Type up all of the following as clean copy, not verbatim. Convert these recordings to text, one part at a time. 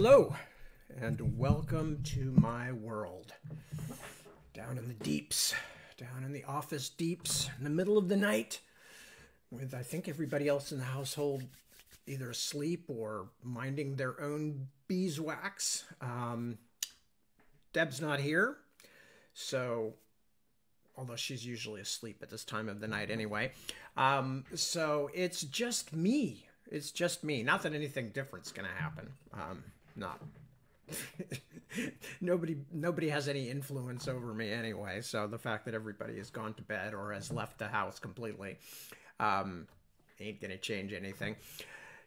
Hello, and welcome to my world. Down in the deeps, down in the office deeps, in the middle of the night, with I think everybody else in the household either asleep or minding their own beeswax. Deb's not here, so although she's usually asleep at this time of the night anyway. So it's just me. It's just me. Not that anything different's going to happen. Not. Nobody has any influence over me anyway. So the fact that everybody has gone to bed or has left the house completely ain't going to change anything.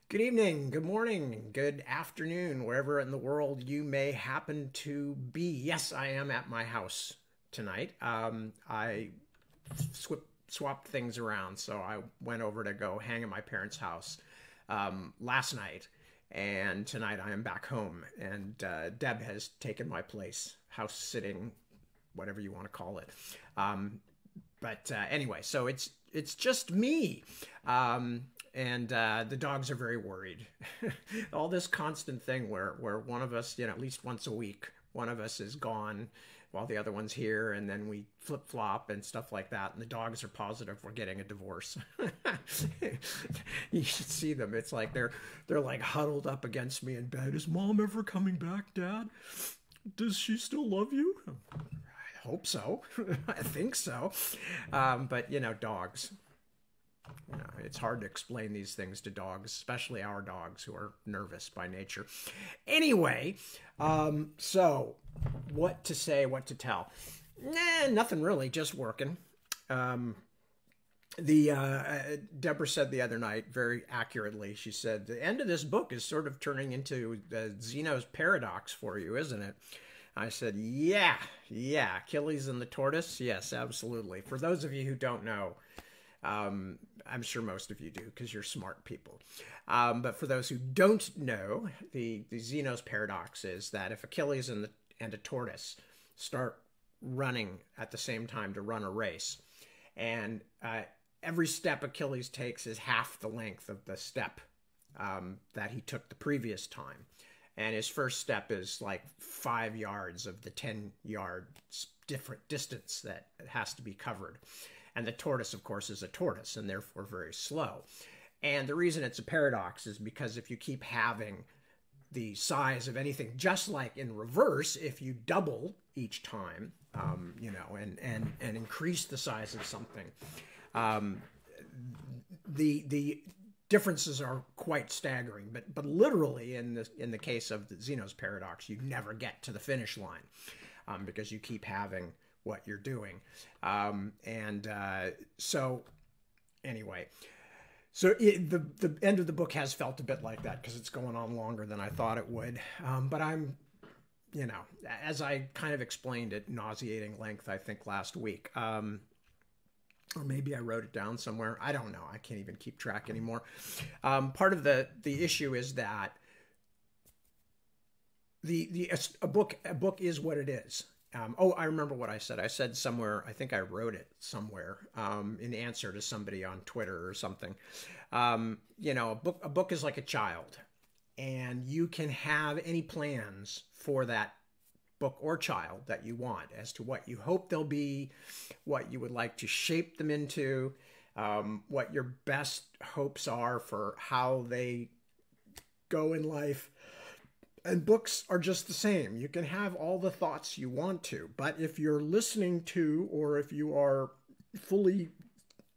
Good evening, good morning, good afternoon, wherever in the world you may happen to be. Yes, I am at my house tonight. I swapped things around, so I went over to go hang at my parents' house last night, and tonight I am back home, and Deb has taken my place, house sitting, whatever you want to call it. But anyway, so it's just me. And the dogs are very worried. All this constant thing where one of us, at least once a week, one of us is gone while the other one's here, and then we flip-flop and stuff like that, and the dogs are positive we're getting a divorce. You should see them. It's like they're like huddled up against me in bed. Is Mom ever coming back, Dad? Does she still love you? I hope so. I think so. But, dogs. It's hard to explain these things to dogs, especially our dogs who are nervous by nature. Anyway, so what to say, what to tell? Nothing really, just working. Deborah said the other night very accurately, she said, the end of this book is sort of turning into Zeno's paradox for you, isn't it? I said, yeah, Achilles and the tortoise. Yes, absolutely. For those of you who don't know, I'm sure most of you do because you're smart people. But for those who don't know, the Zeno's paradox is that if Achilles and a tortoise start running at the same time to run a race, and every step Achilles takes is half the length of the step that he took the previous time. And his first step is like 5 yards of the 10-yard different distance that has to be covered. And the tortoise, of course, is a tortoise and therefore very slow. And the reason it's a paradox is because if you keep having the size of anything, just like in reverse, if you double each time, and increase the size of something, the differences are quite staggering. But literally, in the case of the Zeno's paradox, you never get to the finish line because you keep having what you're doing. So anyway, so the end of the book has felt a bit like that because it's going on longer than I thought it would. But I'm, as I kind of explained at nauseating length, I think last week, or maybe I wrote it down somewhere. I don't know. I can't even keep track anymore. Part of the issue is that a book is what it is. I remember what I said. I said somewhere, I think I wrote it somewhere in answer to somebody on Twitter or something. A book is like a child, and you can have any plans for that book or child that you want as to what you hope they'll be, what you would like to shape them into, what your best hopes are for how they go in life. And books are just the same. You can have all the thoughts you want to, but if you're listening to, or if you are fully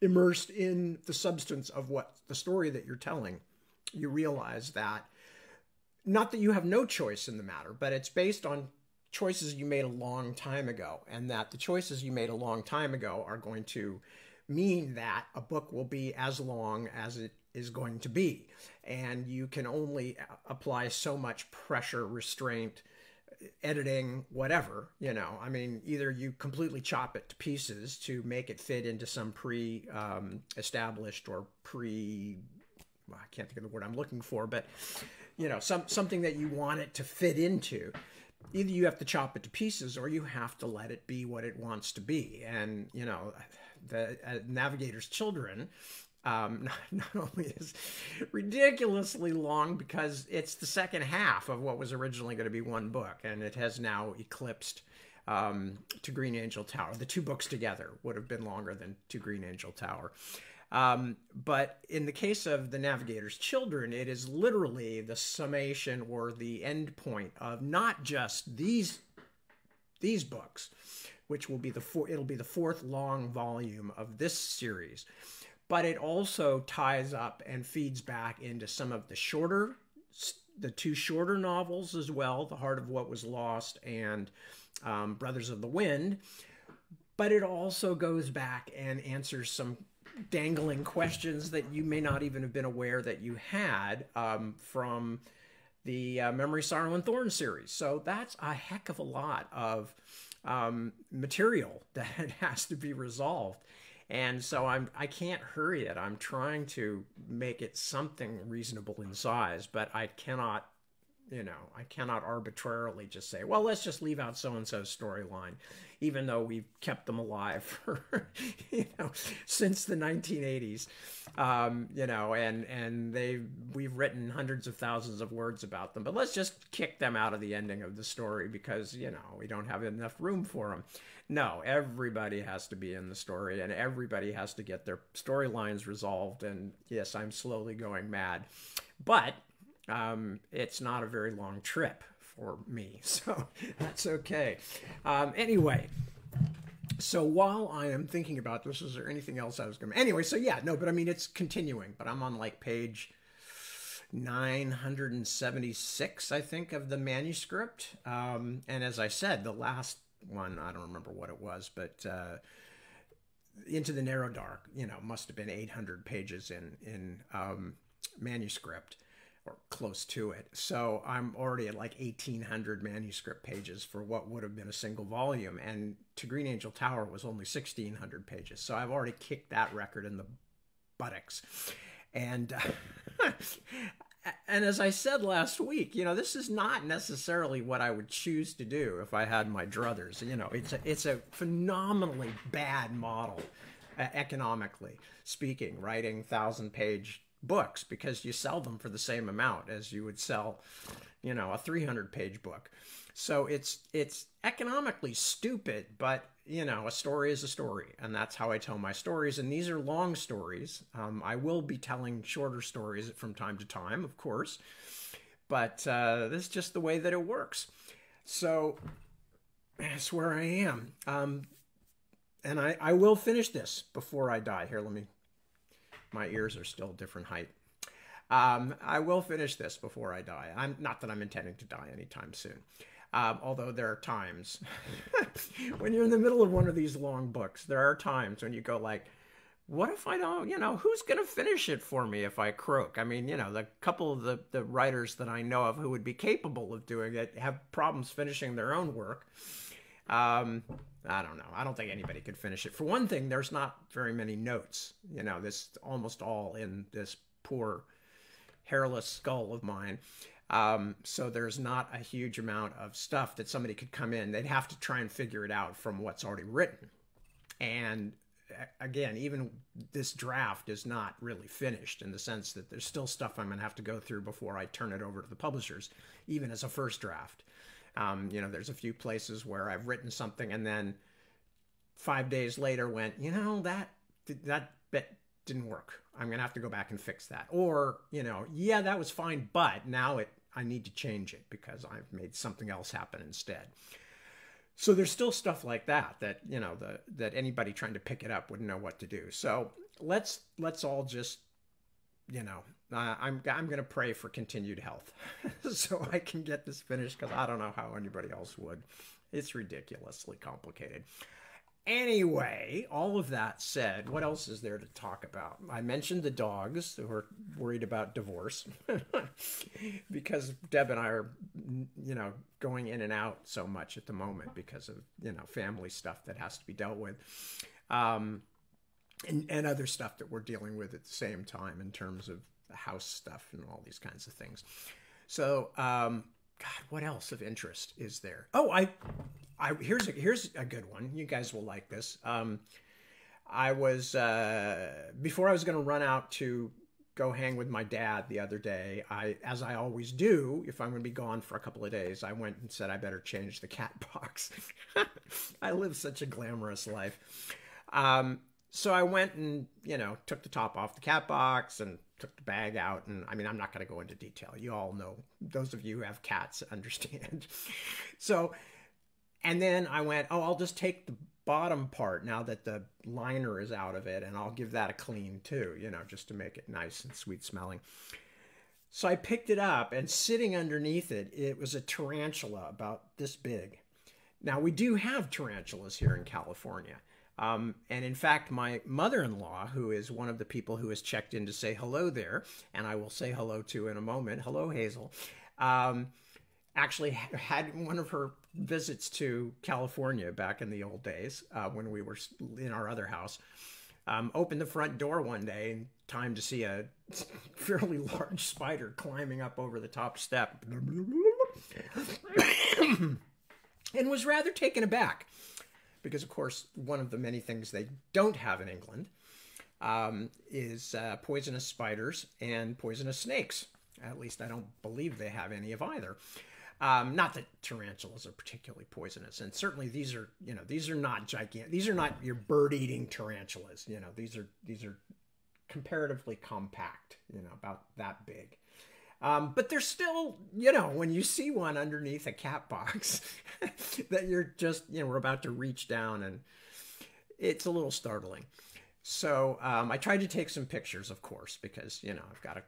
immersed in the substance of what the story that you're telling, you realize that not that you have no choice in the matter, but it's based on choices you made a long time ago, and that the choices you made a long time ago are going to mean that a book will be as long as it is going to be. And you can only apply so much pressure, restraint, editing, whatever, either you completely chop it to pieces to make it fit into some established or I can't think of the word I'm looking for, but, something that you want it to fit into. Either you have to chop it to pieces or you have to let it be what it wants to be. And, the Navigator's Children not only is ridiculously long because it's the second half of what was originally going to be one book, and it has now eclipsed To Green Angel Tower. The two books together would have been longer than To Green Angel Tower. But in the case of The Navigator's Children, it is literally the summation or the end point of not just these books, which will be it'll be the fourth long volume of this series, but it also ties up and feeds back into some of the two shorter novels as well, The Heart of What Was Lost and Brothers of the Wind. But it also goes back and answers some dangling questions that you may not even have been aware that you had from the Memory, Sorrow, and Thorn series. So that's a heck of a lot of material that has to be resolved. And so I can't hurry it. I'm trying to make it something reasonable in size, but I cannot, I cannot arbitrarily just say, well, let's just leave out so-and-so's storyline, even though we've kept them alive for, since the 1980s, and we've written hundreds of thousands of words about them, but let's just kick them out of the ending of the story because, we don't have enough room for them. No, everybody has to be in the story, and everybody has to get their storylines resolved. And yes, I'm slowly going mad, but it's not a very long trip for me, so that's okay. Anyway, so while I am thinking about this, is there anything else I was going to... Anyway, so yeah, no, but I mean, it's continuing, but I'm on like page 976, I think, of the manuscript. And as I said, the last one, I don't remember what it was, but Into the Narrow Dark, must have been 800 pages in manuscript, or close to it. So I'm already at like 1,800 manuscript pages for what would have been a single volume. And To Green Angel Tower was only 1,600 pages. So I've already kicked that record in the buttocks. And and as I said last week, this is not necessarily what I would choose to do if I had my druthers. It's a phenomenally bad model, economically speaking, writing 1,000-page books, because you sell them for the same amount as you would sell, a 300-page book. So it's economically stupid, but a story is a story, and that's how I tell my stories. And these are long stories. I will be telling shorter stories from time to time, of course, but this is just the way that it works. So that's where I am. And I will finish this before I die. Here, my ears are still a different height. I will finish this before I die. Not that I'm intending to die anytime soon. Although there are times when you're in the middle of one of these long books, there are times when you go like, what if I don't, who's going to finish it for me if I croak? I mean, the couple of the writers that I know of who would be capable of doing it have problems finishing their own work. I don't know. I don't think anybody could finish it. For one thing, there's not very many notes. This almost all in this poor hairless skull of mine. So there's not a huge amount of stuff that somebody could come in. They'd have to try and figure it out from what's already written. And again, even this draft is not really finished, in the sense that there's still stuff I'm going to have to go through before I turn it over to the publishers, even as a first draft. There's a few places where I've written something and then 5 days later went, that bit didn't work. I'm going to have to go back and fix that. Or, yeah, that was fine, but now I need to change it because I've made something else happen instead. So there's still stuff like that that anybody trying to pick it up wouldn't know what to do. So let's all just, I'm going to pray for continued health so I can get this finished, because I don't know how anybody else would. It's ridiculously complicated. Anyway, all of that said, what else is there to talk about? I mentioned the dogs who are worried about divorce because Deb and I are, going in and out so much at the moment because of, family stuff that has to be dealt with. And other stuff that we're dealing with at the same time in terms of the house stuff and all these kinds of things. So, God, what else of interest is there? Oh, here's a good one. You guys will like this. I was before I was going to run out to go hang with my dad the other day. As I always do, if I'm going to be gone for a couple of days, I went and said I better change the cat box. I live such a glamorous life. So I went and, took the top off the cat box and took the bag out. And I mean, I'm not going to go into detail. You all know, those of you who have cats understand. So, and then I went, I'll just take the bottom part now that the liner is out of it, and I'll give that a clean too, just to make it nice and sweet smelling. So I picked it up, and sitting underneath it, it was a tarantula about this big. Now, we do have tarantulas here in California. And in fact, my mother-in-law, who is one of the people who has checked in to say hello there, and I will say hello to in a moment. Hello, Hazel. Actually had one of her visits to California back in the old days when we were in our other house. Opened the front door one day in time to see a fairly large spider climbing up over the top step. And was rather taken aback because, of course, one of the many things they don't have in England is poisonous spiders and poisonous snakes. At least I don't believe they have any of either. Not that tarantulas are particularly poisonous, and certainly these are not gigantic. These are not your bird-eating tarantulas. These are comparatively compact. About that big. But they're still, when you see one underneath a cat box, that you're just, we're about to reach down, and it's a little startling. So I tried to take some pictures, of course, because I've got a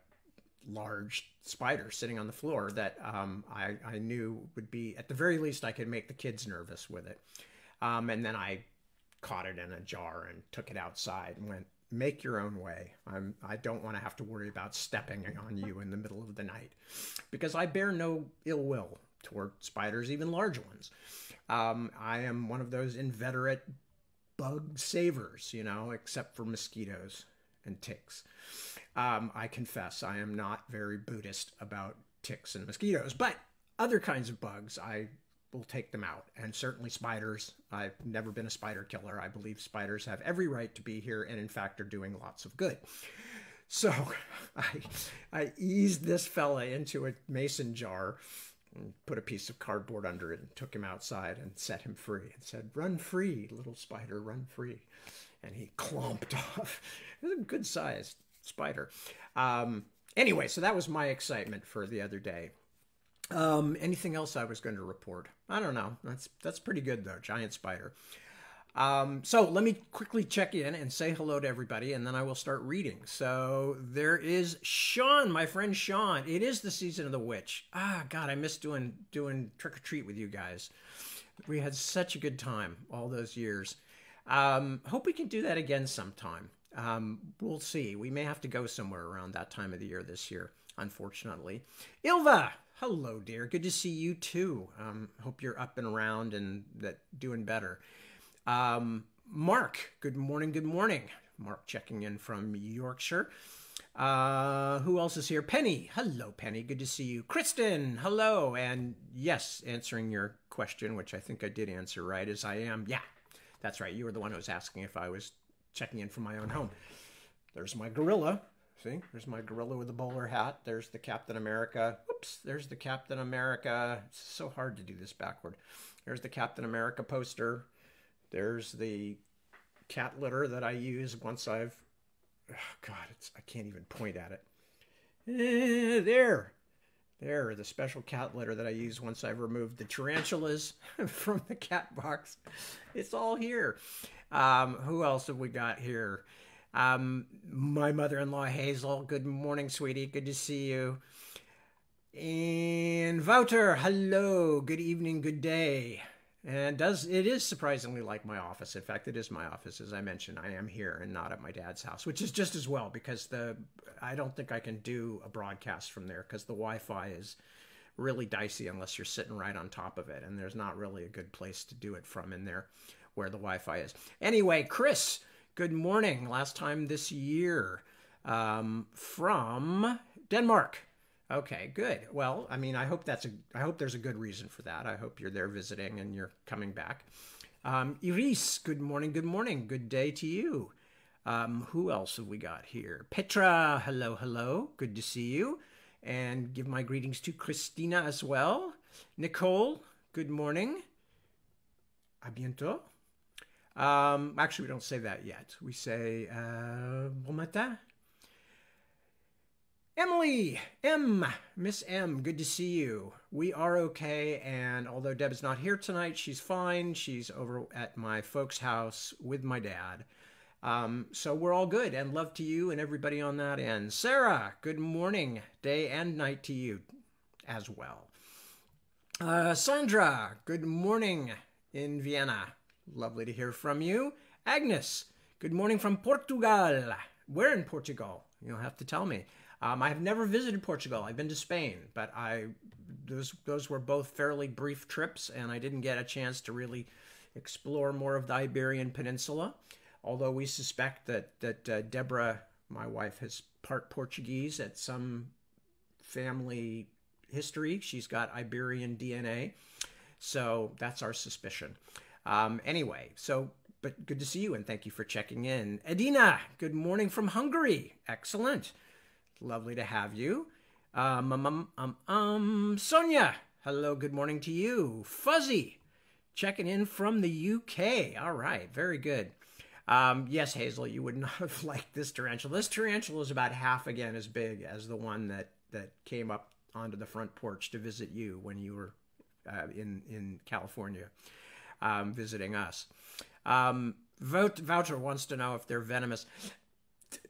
large spider sitting on the floor that I knew would be, at the very least, I could make the kids nervous with it. And then I caught it in a jar and took it outside and went, make your own way. I don't want to have to worry about stepping on you in the middle of the night, because I bear no ill will toward spiders, even large ones. I am one of those inveterate bug savers, except for mosquitoes and ticks. I confess I am not very Buddhist about ticks and mosquitoes, but other kinds of bugs, I will take them out. And certainly spiders. I've never been a spider killer. I believe spiders have every right to be here and, in fact, are doing lots of good. So I eased this fella into a mason jar and put a piece of cardboard under it and took him outside and set him free and said, "Run free, little spider, run free." And he clomped off. It was a good-sized spider. Anyway, so that was my excitement for the other day. Anything else I was going to report? I don't know. That's pretty good, though. Giant spider. So let me quickly check in and say hello to everybody, and then I will start reading. So there is Sean, my friend Sean. It is the season of the witch. God, I miss doing trick or treat with you guys. We had such a good time all those years. Hope we can do that again sometime. We'll see. We may have to go somewhere around that time of the year this year, unfortunately. Ilva, hello, dear. Good to see you too. Hope you're up and around and doing better. Mark, good morning. Good morning. Mark checking in from Yorkshire. Who else is here? Penny. Hello, Penny. Good to see you. Kristen. Hello. And yes, answering your question, which I think I did answer right, as I am. Yeah, that's right. You were the one who was asking if I was checking in from my own home. There's my gorilla. See, there's my gorilla with the bowler hat. There's the Captain America. Oops, there's the Captain America. It's so hard to do this backward. There's the Captain America poster. There's the cat litter that I use once I've... Oh, God, I can't even point at it. There, the special cat litter that I use once I've removed the tarantulas from the cat box. It's all here. Who else have we got here? My mother-in-law, Hazel. Good morning, sweetie. Good to see you. And Wouter, hello. Good evening, good day. And it is surprisingly like my office. In fact, it is my office. As I mentioned, I am here and not at my dad's house, which is just as well, because I don't think I can do a broadcast from there because the Wi-Fi is really dicey unless you're sitting right on top of it. And there's not really a good place to do it from in there where the Wi-Fi is. Anyway, Chris, good morning. Last time this year from Denmark. Okay, good. Well, I mean, I hope there's a good reason for that. I hope you're there visiting and you're coming back. Iris, good morning, good morning. Good day to you. Who else have we got here? Petra, hello, hello. Good to see you. And give my greetings to Christina as well. Nicole, good morning. A bientôt. Actually, we don't say that yet. We say bon matin. Emily, Miss M, good to see you. We are okay, and although Deb's not here tonight, she's fine. She's over at my folks' house with my dad. So we're all good, and love to you and everybody on that end. Sarah, good morning, day and night to you as well. Sandra, good morning in Vienna. Lovely to hear from you. Agnes, good morning from Portugal. Where in Portugal? You'll have to tell me. I have never visited Portugal. I've been to Spain, but those were both fairly brief trips, and I didn't get a chance to really explore more of the Iberian Peninsula. Although we suspect that Deborah, my wife, is part Portuguese at some family history. She's got Iberian DNA, so that's our suspicion. Anyway, but good to see you, and thank you for checking in. Edina, good morning from Hungary. Excellent. Lovely to have you. Sonia, hello, good morning to you. Fuzzy, checking in from the UK. All right, very good. Yes, Hazel, you would not have liked this tarantula. This tarantula is about half again as big as the one that came up onto the front porch to visit you when you were in California visiting us. Voucher wants to know if they're venomous.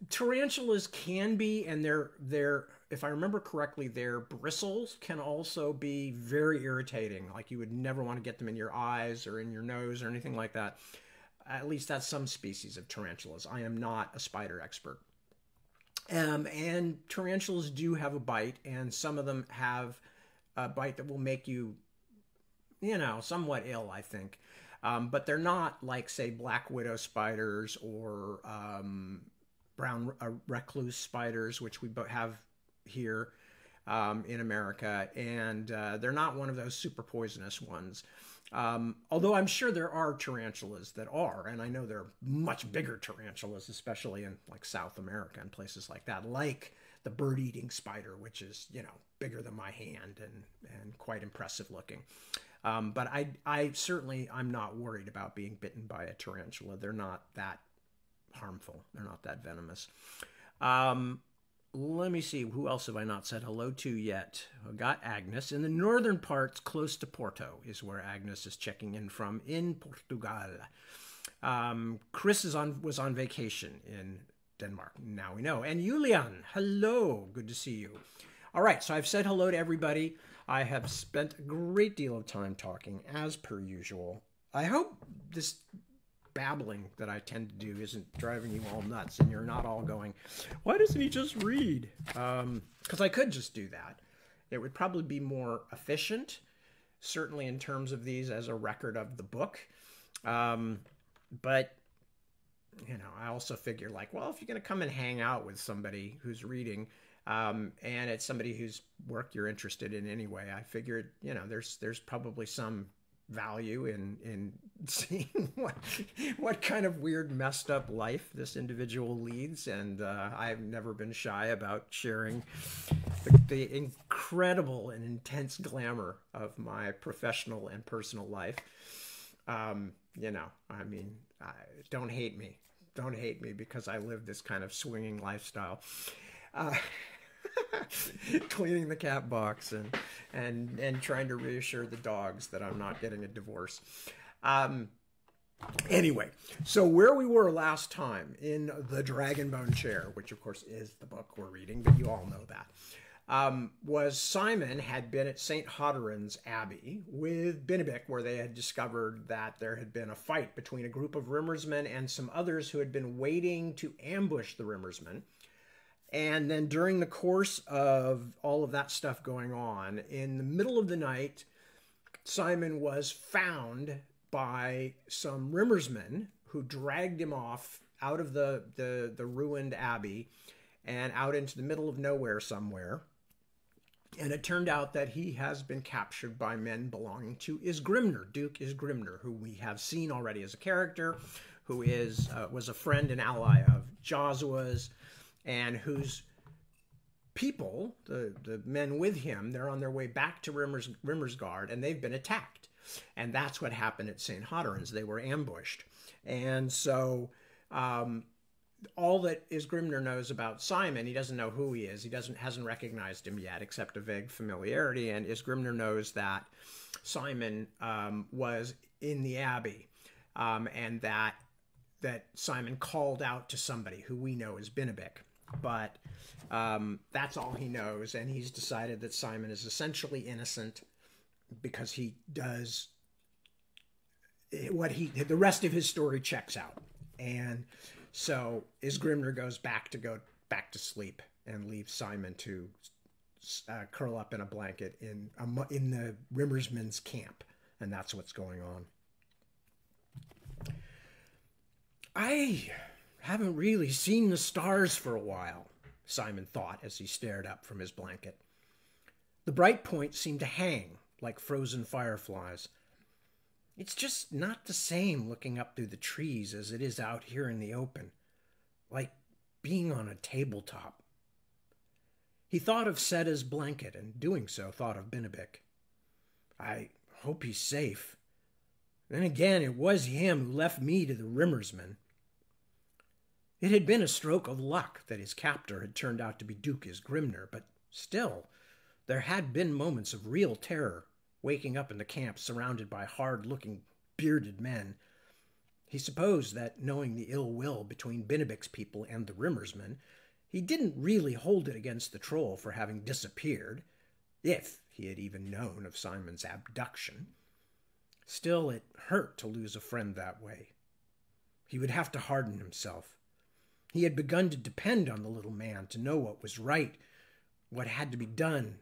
Tarantulas can be, and they're if I remember correctly, their bristles can also be very irritating. Like you would never want to get them in your eyes or in your nose or anything like that. At least that's some species of tarantulas. I am not a spider expert. And tarantulas do have a bite, and some of them have a bite that will make you, somewhat ill, I think. But they're not like, say, black widow spiders or brown recluse spiders, which we have here in America. And they're not one of those super poisonous ones. Although I'm sure there are tarantulas that are, and I know there are much bigger tarantulas, especially in like South America and places like that, like the bird-eating spider, which is, bigger than my hand and quite impressive looking. But I'm not worried about being bitten by a tarantula. They're not that harmful. They're not that venomous. Let me see. Who else have I not said hello to yet? I got Agnes. In the northern parts, close to Porto, is where Agnes is checking in from, in Portugal. Chris was on vacation in Denmark. Now we know. And Julian, hello. Good to see you. All right, so I've said hello to everybody. I have spent a great deal of time talking, as per usual. I hope this babbling that I tend to do isn't driving you all nuts and you're not all going, why doesn't he just read? Because I could just do that. It would probably be more efficient, certainly in terms of these as a record of the book. But, I also figure like, well, if you're going to come and hang out with somebody who's reading, and it's somebody whose work you're interested in anyway, I figured, there's probably some value in seeing what kind of weird, messed up life this individual leads. And I've never been shy about sharing the incredible and intense glamour of my professional and personal life. Don't hate me. Don't hate me because I live this kind of swinging lifestyle. Cleaning the cat box and trying to reassure the dogs that I'm not getting a divorce. Anyway, so where we were last time in the Dragonbone chair, which of course is the book we're reading, but you all know that, was Simon had been at St. Hodoran's Abbey with Benedict, where they had discovered that there had been a fight between a group of Rimmersmen and some others who had been waiting to ambush the Rimmersmen. And then during the course of all of that stuff going on, in the middle of the night, Simon was found by some Rimmersmen who dragged him off out of the ruined abbey and out into the middle of nowhere somewhere. And it turned out that he has been captured by men belonging to Isgrimnur, Duke Isgrimnur, who we have seen already as a character, who was a friend and ally of Joshua's, and whose people, the men with him, they're on their way back to Rimmersgard, and they've been attacked. And that's what happened at St. Hodderins. They were ambushed. And so all that Isgrimnur knows about Simon, he doesn't know who he is. He hasn't recognized him yet, except a vague familiarity. And Isgrimnur knows that Simon was in the abbey, and that Simon called out to somebody who we know as Binabik. But that's all he knows, and he's decided that Simon is essentially innocent because he does the rest of his story checks out. And so Isgrimnur goes back to sleep and leaves Simon to curl up in a blanket in the Rimmersmen's camp, and that's what's going on. I haven't really seen the stars for a while, Simon thought as he stared up from his blanket. The bright points seemed to hang like frozen fireflies. It's just not the same looking up through the trees as it is out here in the open, like being on a tabletop. He thought of Seda's blanket, and doing so thought of Binabik. I hope he's safe. Then again, it was him who left me to the Rimmersmen. It had been a stroke of luck that his captor had turned out to be Duke Isgrimnur, but still, there had been moments of real terror, waking up in the camp surrounded by hard-looking, bearded men. He supposed that, knowing the ill will between Binabik's people and the Rimmersmen, he didn't really hold it against the troll for having disappeared, if he had even known of Simon's abduction. Still, it hurt to lose a friend that way. He would have to harden himself. He had begun to depend on the little man to know what was right, what had to be done,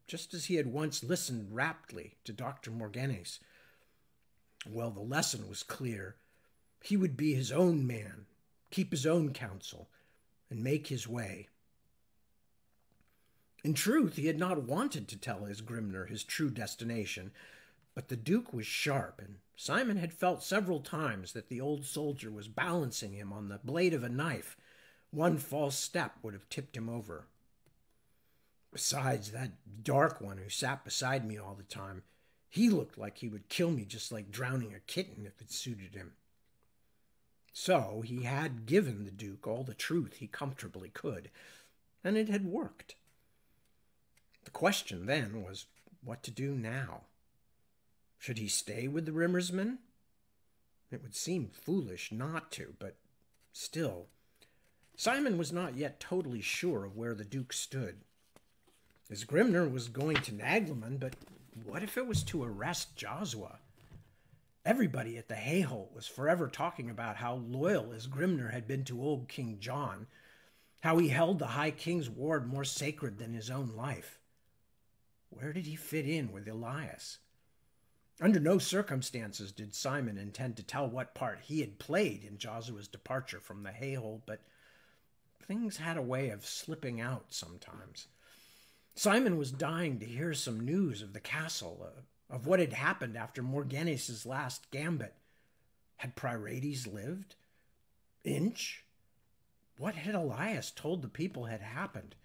just as he had once listened raptly to Dr. Morganes. Well, the lesson was clear. He would be his own man, keep his own counsel, and make his way. In truth, he had not wanted to tell Isgrimnur his true destination, but the Duke was sharp, and Simon had felt several times that the old soldier was balancing him on the blade of a knife. One false step would have tipped him over. Besides, that dark one who sat beside me all the time, he looked like he would kill me just like drowning a kitten if it suited him. So he had given the Duke all the truth he comfortably could, and it had worked. The question then was what to do now. Should he stay with the Rimmersmen? It would seem foolish not to, but still, Simon was not yet totally sure of where the Duke stood. Isgrimnur was going to Nagleman, but what if it was to arrest Joshua? Everybody at the Hayholt was forever talking about how loyal Isgrimnur had been to old King John, how he held the High King's ward more sacred than his own life. Where did he fit in with Elias? Under no circumstances did Simon intend to tell what part he had played in Joshua's departure from the Hayholt, but things had a way of slipping out sometimes. Simon was dying to hear some news of the castle, of what had happened after Morganes' last gambit. Had Pryrates lived? Inch? What had Elias told the people had happened?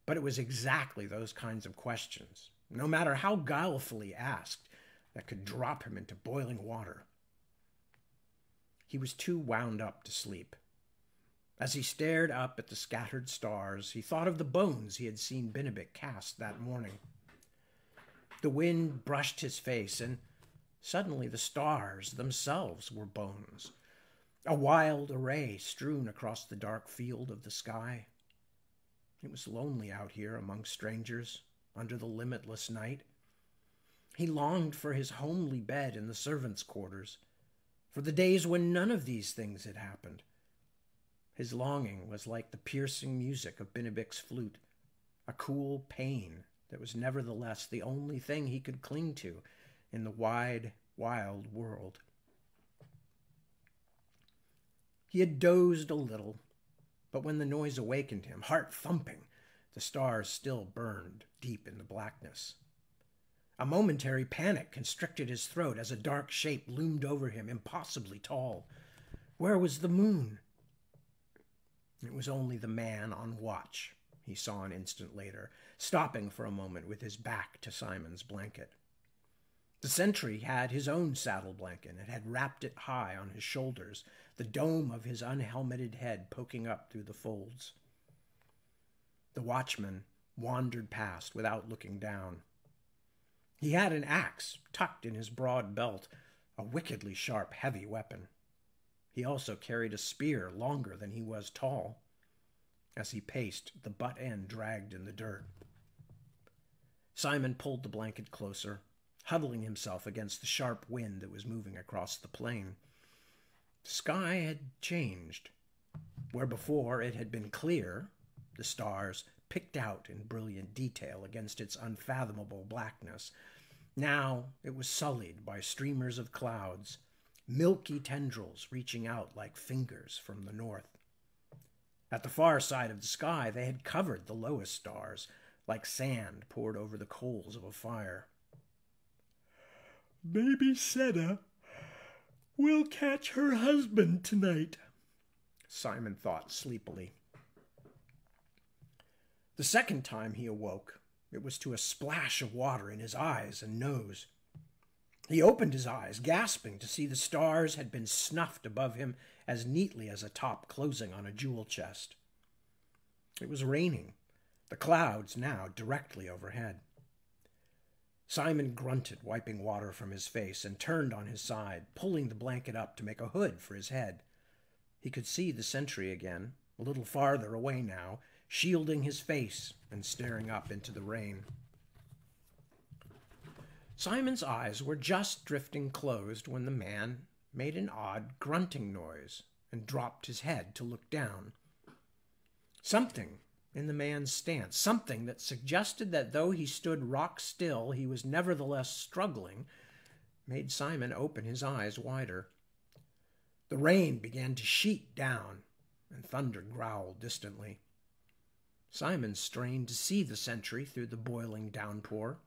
But it was exactly those kinds of questions, no matter how guilefully asked, that could drop him into boiling water. He was too wound up to sleep. As he stared up at the scattered stars, he thought of the bones he had seen Binabik cast that morning. The wind brushed his face, and suddenly the stars themselves were bones, a wild array strewn across the dark field of the sky. It was lonely out here among strangers, under the limitless night. He longed for his homely bed in the servants' quarters, for the days when none of these things had happened. His longing was like the piercing music of Binabik's flute, a cool pain that was nevertheless the only thing he could cling to in the wide, wild world. He had dozed a little, but when the noise awakened him, heart thumping, The stars still burned deep in the blackness. A momentary panic constricted his throat as a dark shape loomed over him, impossibly tall. Where was the moon? It was only the man on watch, he saw an instant later, stopping for a moment with his back to Simon's blanket. The sentry had his own saddle blanket and had wrapped it high on his shoulders, the dome of his unhelmeted head poking up through the folds. The watchman wandered past without looking down. He had an axe tucked in his broad belt, a wickedly sharp, heavy weapon. He also carried a spear longer than he was tall. As he paced, the butt end dragged in the dirt. Simon pulled the blanket closer, huddling himself against the sharp wind that was moving across the plain. The sky had changed. Where before it had been clear, the stars picked out in brilliant detail against its unfathomable blackness. Now it was sullied by streamers of clouds, milky tendrils reaching out like fingers from the north. At the far side of the sky they had covered the lowest stars, like sand poured over the coals of a fire. "Baby Sedda will catch her husband tonight," Simon thought sleepily. The second time he awoke, it was to a splash of water in his eyes and nose. He opened his eyes, gasping to see the stars had been snuffed above him as neatly as a top closing on a jewel chest. It was raining, the clouds now directly overhead. Simon grunted, wiping water from his face, and turned on his side, pulling the blanket up to make a hood for his head. He could see the sentry again, a little farther away now, shielding his face and staring up into the rain. Simon's eyes were just drifting closed when the man made an odd grunting noise and dropped his head to look down. Something in the man's stance, something that suggested that though he stood rock still, he was nevertheless struggling, made Simon open his eyes wider. The rain began to sheet down, and thunder growled distantly. Simon strained to see the sentry through the boiling downpour.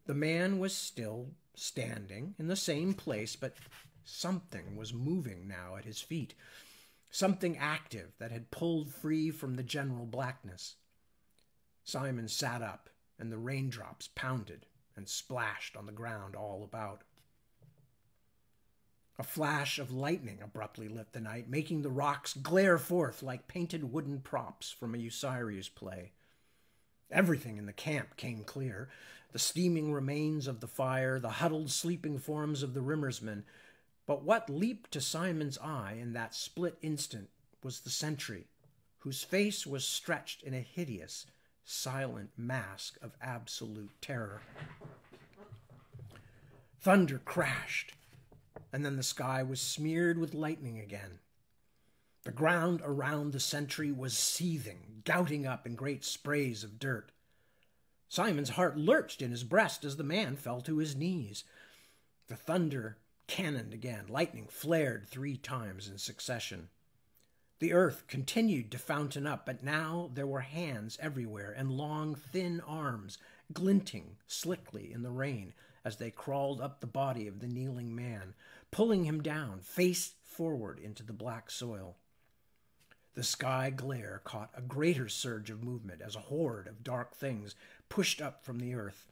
The man was still standing in the same place, but something was moving now at his feet, something active that had pulled free from the general blackness. Simon sat up, and the raindrops pounded and splashed on the ground all about. A flash of lightning abruptly lit the night, making the rocks glare forth like painted wooden props from a Usiri's play. Everything in the camp came clear, the steaming remains of the fire, the huddled sleeping forms of the rimmersmen. But what leaped to Simon's eye in that split instant was the sentry, whose face was stretched in a hideous, silent mask of absolute terror. Thunder crashed, and then the sky was smeared with lightning again. The ground around the sentry was seething, gouting up in great sprays of dirt. Simon's heart lurched in his breast as the man fell to his knees. The thunder cannoned again. Lightning flared 3 times in succession. The earth continued to fountain up, but now there were hands everywhere and long, thin arms glinting slickly in the rain as they crawled up the body of the kneeling man, pulling him down, face forward into the black soil. The sky glare caught a greater surge of movement as a horde of dark things pushed up from the earth.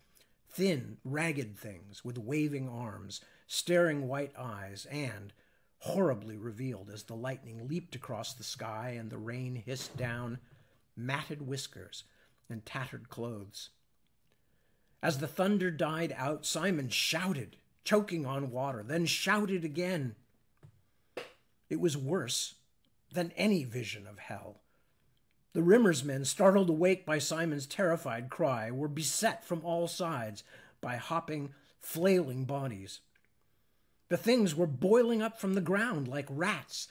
Thin, ragged things with waving arms, staring white eyes, and, horribly revealed as the lightning leaped across the sky and the rain hissed down, matted whiskers and tattered clothes. As the thunder died out, Simon shouted, choking on water, then shouted again. It was worse than any vision of hell. The rimmersmen, startled awake by Simon's terrified cry, were beset from all sides by hopping, flailing bodies. The things were boiling up from the ground like rats.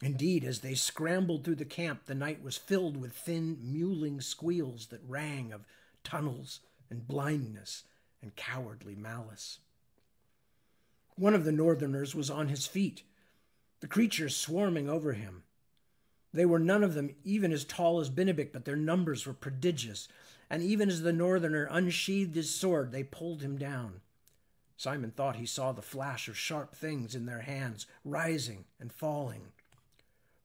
Indeed, as they scrambled through the camp, the night was filled with thin, mewling squeals that rang of tunnels and blindness and cowardly malice. One of the northerners was on his feet, the creatures swarming over him. They were none of them even as tall as Binibik, but their numbers were prodigious, and even as the northerner unsheathed his sword, they pulled him down. Simon thought he saw the flash of sharp things in their hands, rising and falling.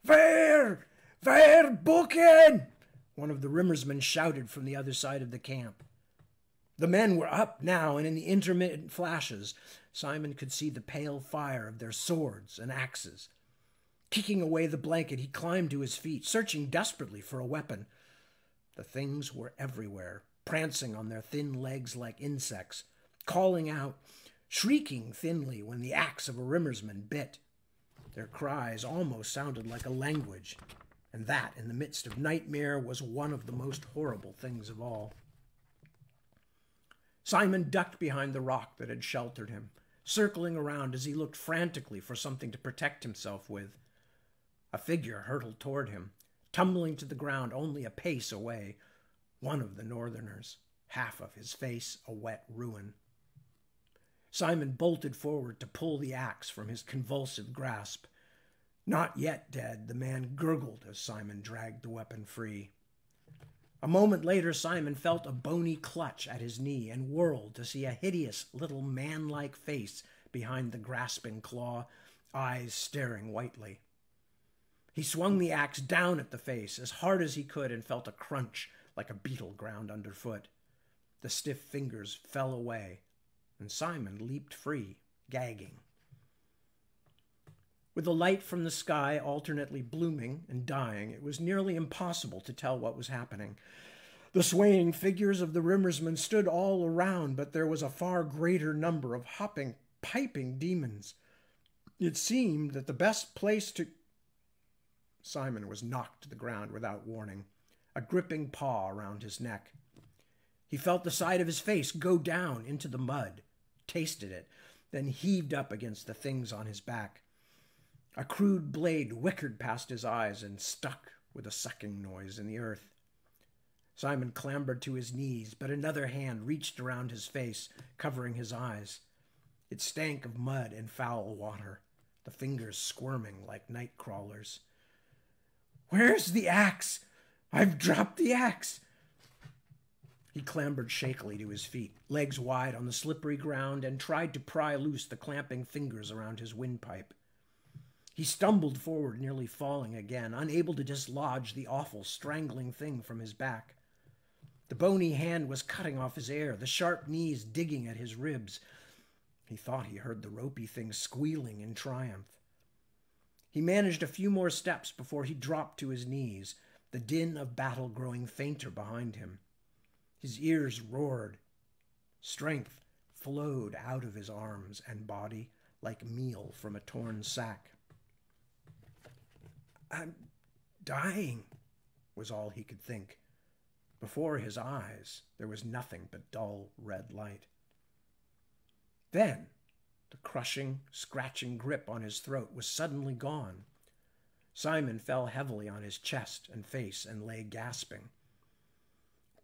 "Where? Where, Buchan?" one of the rimmersmen shouted from the other side of the camp. The men were up now, and in the intermittent flashes, Simon could see the pale fire of their swords and axes. Kicking away the blanket, he climbed to his feet, searching desperately for a weapon. The things were everywhere, prancing on their thin legs like insects, calling out, shrieking thinly when the axe of a rimmersman bit. Their cries almost sounded like a language, and that, in the midst of nightmare, was one of the most horrible things of all. Simon ducked behind the rock that had sheltered him, circling around as he looked frantically for something to protect himself with. A figure hurtled toward him, tumbling to the ground only a pace away, one of the northerners, half of his face a wet ruin. Simon bolted forward to pull the axe from his convulsive grasp. Not yet dead, the man gurgled as Simon dragged the weapon free. A moment later, Simon felt a bony clutch at his knee and whirled to see a hideous little man-like face behind the grasping claw, eyes staring whitely. He swung the axe down at the face as hard as he could and felt a crunch like a beetle ground underfoot. The stiff fingers fell away, and Simon leaped free, gagging. With the light from the sky alternately blooming and dying, it was nearly impossible to tell what was happening. The swaying figures of the rimmersmen stood all around, but there was a far greater number of hopping, piping demons. It seemed that the best place to... Simon was knocked to the ground without warning, a gripping paw around his neck. He felt the side of his face go down into the mud, tasted it, then heaved up against the things on his back. A crude blade whickered past his eyes and stuck with a sucking noise in the earth. Simon clambered to his knees, but another hand reached around his face, covering his eyes. It stank of mud and foul water, the fingers squirming like night crawlers. "Where's the axe? I've dropped the axe!" He clambered shakily to his feet, legs wide on the slippery ground, and tried to pry loose the clamping fingers around his windpipe. He stumbled forward, nearly falling again, unable to dislodge the awful, strangling thing from his back. The bony hand was cutting off his air, the sharp knees digging at his ribs. He thought he heard the ropey thing squealing in triumph. He managed a few more steps before he dropped to his knees, the din of battle growing fainter behind him. His ears roared. Strength flowed out of his arms and body like meal from a torn sack. "I'm dying," was all he could think. Before his eyes, there was nothing but dull red light. Then, the crushing, scratching grip on his throat was suddenly gone. Simon fell heavily on his chest and face and lay gasping.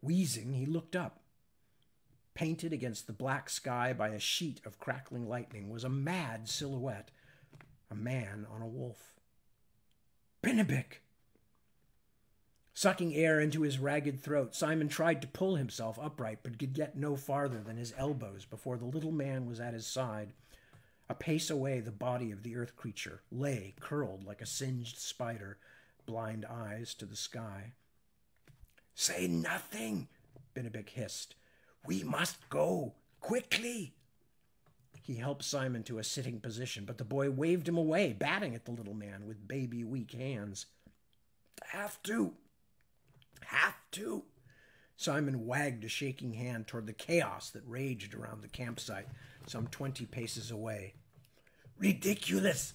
Wheezing, he looked up. Painted against the black sky by a sheet of crackling lightning was a mad silhouette, a man on a wolf. "Binibik!" Sucking air into his ragged throat, Simon tried to pull himself upright, but could get no farther than his elbows before the little man was at his side. A pace away, the body of the earth creature lay curled like a singed spider, blind eyes to the sky. "Say nothing," Binibik hissed. "We must go, quickly." He helped Simon to a sitting position, but the boy waved him away, batting at the little man with baby weak hands. Have to. Simon wagged a shaking hand toward the chaos that raged around the campsite, some 20 paces away. "Ridiculous,"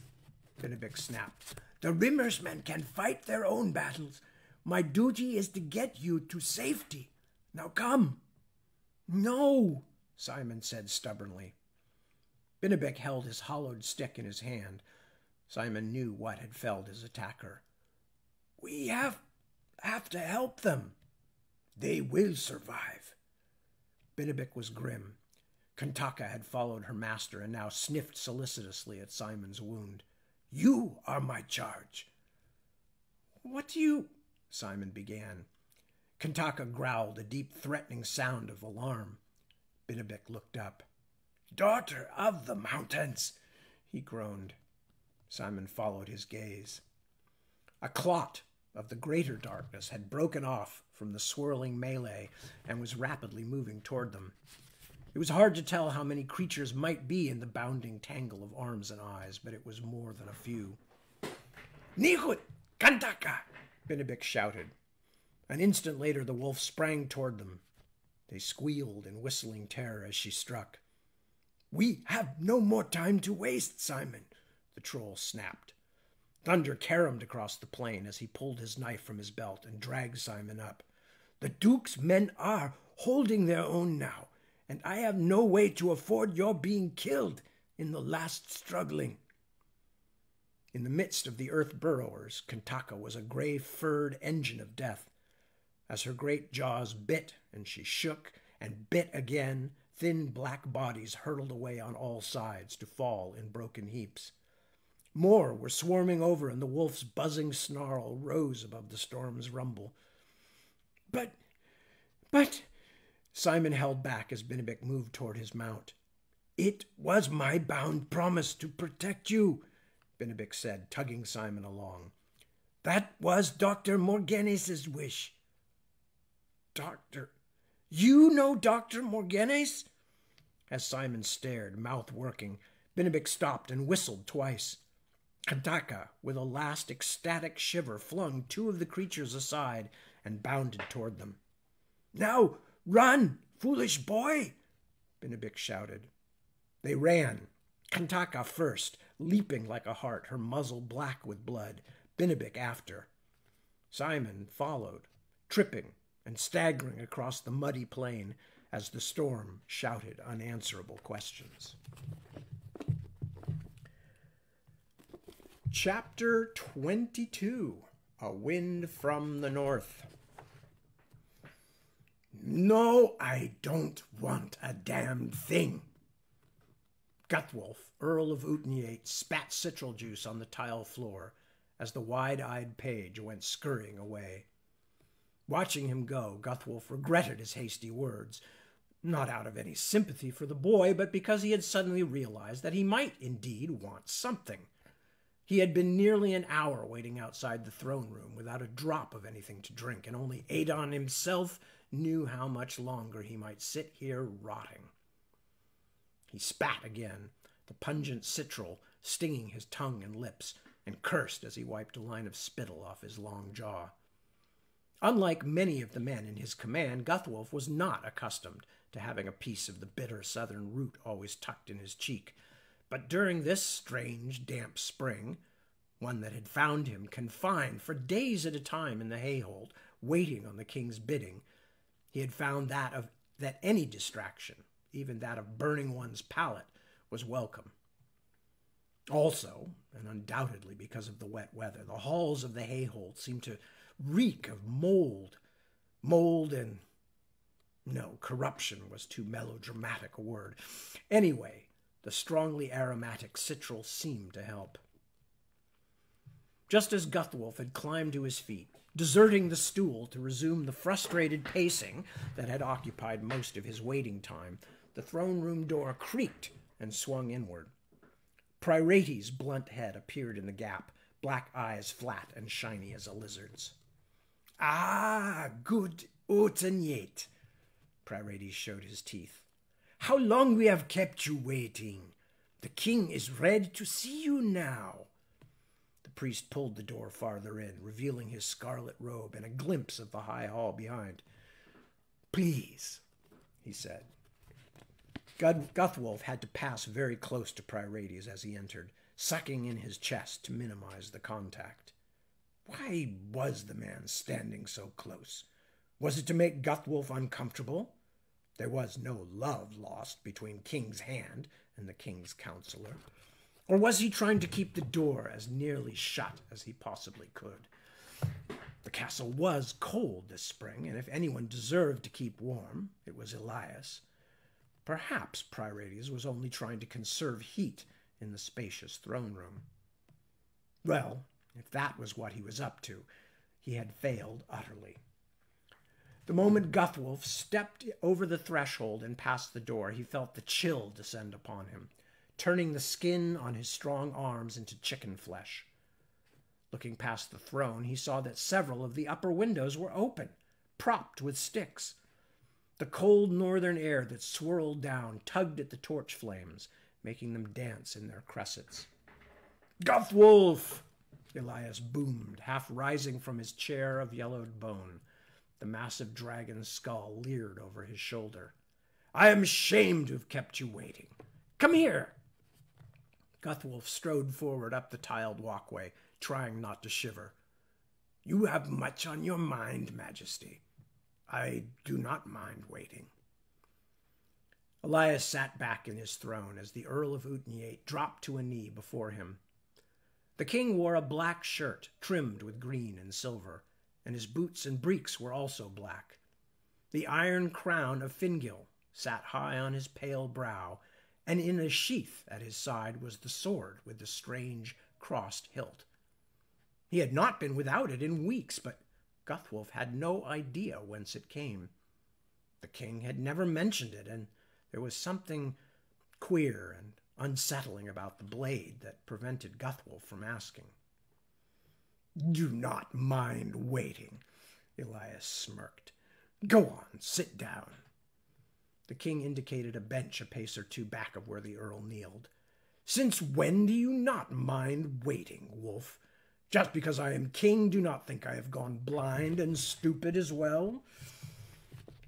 Binibik snapped. "The rimmersmen can fight their own battles. My duty is to get you to safety. Now come." "No," Simon said stubbornly. Binibik held his hollowed stick in his hand. Simon knew what had felled his attacker. "We have to help them. They will survive." Binibik was grim. Kantaka had followed her master and now sniffed solicitously at Simon's wound. "You are my charge." What do you... Simon began. Kantaka growled a deep, threatening sound of alarm. Benebek looked up. "Daughter of the mountains," he groaned. Simon followed his gaze. A clot of the greater darkness had broken off from the swirling melee and was rapidly moving toward them. It was hard to tell how many creatures might be in the bounding tangle of arms and eyes, but it was more than a few. "Nihut! Kantaka!" Benebek shouted. An instant later, the wolf sprang toward them. They squealed in whistling terror as she struck. "We have no more time to waste, Simon," the troll snapped. Thunder caromed across the plain as he pulled his knife from his belt and dragged Simon up. "The Duke's men are holding their own now, and I have no way to afford your being killed in the last struggling." In the midst of the earth burrowers, Kantaka was a gray-furred engine of death. As her great jaws bit and she shook and bit again, thin black bodies hurtled away on all sides to fall in broken heaps. More were swarming over, and the wolf's buzzing snarl rose above the storm's rumble. But... Simon held back as Benebek moved toward his mount. "It was my bound promise to protect you," Benebek said, tugging Simon along. "That was Dr. Morganis's wish." "Doctor... You know Dr. Morganis?" As Simon stared, mouth working, Benebek stopped and whistled twice. Kantaka, with a last ecstatic shiver, flung two of the creatures aside and bounded toward them. "Now run, foolish boy!" Benebek shouted. They ran, Kantaka first, leaping like a hart, her muzzle black with blood, Benebek after. Simon followed, tripping and staggering across the muddy plain as the storm shouted unanswerable questions. Chapter 22. A Wind from the North. "No, I don't want a damned thing." Guthwolf, Earl of Utniate, spat citral juice on the tile floor as the wide-eyed page went scurrying away. Watching him go, Guthwolf regretted his hasty words, not out of any sympathy for the boy, but because he had suddenly realized that he might indeed want something. He had been nearly an hour waiting outside the throne room without a drop of anything to drink, and only Adon himself knew how much longer he might sit here rotting. He spat again, the pungent citral stinging his tongue and lips, and cursed as he wiped a line of spittle off his long jaw. Unlike many of the men in his command, Guthwolf was not accustomed to having a piece of the bitter southern root always tucked in his cheek, but during this strange, damp spring, one that had found him confined for days at a time in the hayhold, waiting on the king's bidding, he had found that any distraction, even that of burning one's palate, was welcome. Also, and undoubtedly because of the wet weather, the halls of the hayhold seemed to reek of mold. Mold and... no, corruption was too melodramatic a word. Anyway, the strongly aromatic citral seemed to help. Just as Guthwolf had climbed to his feet, deserting the stool to resume the frustrated pacing that had occupied most of his waiting time, the throne room door creaked and swung inward. Prirates' blunt head appeared in the gap, black eyes flat and shiny as a lizard's. "Ah, good Otaniate," Prirates showed his teeth. "How long we have kept you waiting. The king is ready to see you now." The priest pulled the door farther in, revealing his scarlet robe and a glimpse of the high hall behind. "Please," he said. Guthwolf had to pass very close to Prirates as he entered, sucking in his chest to minimize the contact. Why was the man standing so close? Was it to make Guthwolf uncomfortable? There was no love lost between King's Hand and the king's counselor. Or was he trying to keep the door as nearly shut as he possibly could? The castle was cold this spring, and if anyone deserved to keep warm, it was Elias. Perhaps Prirates was only trying to conserve heat in the spacious throne room. Well, if that was what he was up to, he had failed utterly. The moment Guthwolf stepped over the threshold and past the door, he felt the chill descend upon him, turning the skin on his strong arms into chicken flesh. Looking past the throne, he saw that several of the upper windows were open, propped with sticks. The cold northern air that swirled down tugged at the torch flames, making them dance in their cressets. "Guthwolf!" Elias boomed, half rising from his chair of yellowed bone. The massive dragon's skull leered over his shoulder. "I am ashamed to have kept you waiting. Come here!" Guthwolf strode forward up the tiled walkway, trying not to shiver. "You have much on your mind, Majesty. I do not mind waiting." Elias sat back in his throne as the Earl of Pt.24 dropped to a knee before him. The king wore a black shirt trimmed with green and silver, and his boots and breeks were also black. The iron crown of Fingil sat high on his pale brow, and in a sheath at his side was the sword with the strange crossed hilt. He had not been without it in weeks, but Guthwolf had no idea whence it came. The king had never mentioned it, and there was something queer and unsettling about the blade that prevented Guthwolf from asking. "Do not mind waiting," Elias smirked. "Go on, sit down." The king indicated a bench a pace or two back of where the earl kneeled. "Since when do you not mind waiting, Wolf? Just because I am king, do not think I have gone blind and stupid as well.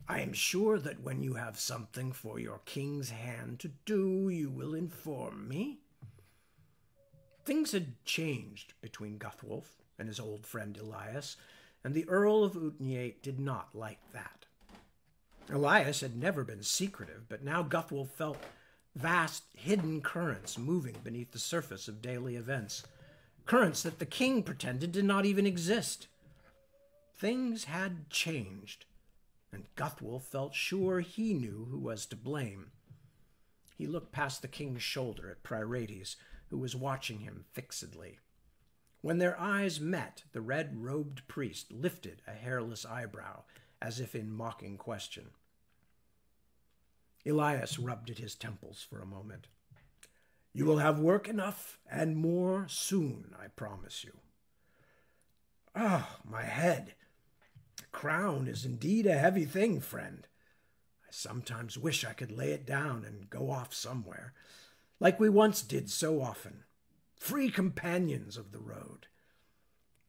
I am sure that when you have something for your king's hand to do, you will inform me." Things had changed between Guthwolf and his old friend Elias, and the Earl of Pt.24 did not like that. Elias had never been secretive, but now Guthwolf felt vast hidden currents moving beneath the surface of daily events, currents that the king pretended did not even exist. Things had changed, and Guthwolf felt sure he knew who was to blame. He looked past the king's shoulder at Priorides, who was watching him fixedly. When their eyes met, the red-robed priest lifted a hairless eyebrow, as if in mocking question. Elias rubbed at his temples for a moment. "You will have work enough and more soon, I promise you." "Ah, my head. The crown is indeed a heavy thing, friend. I sometimes wish I could lay it down and go off somewhere, like we once did so often, free companions of the road."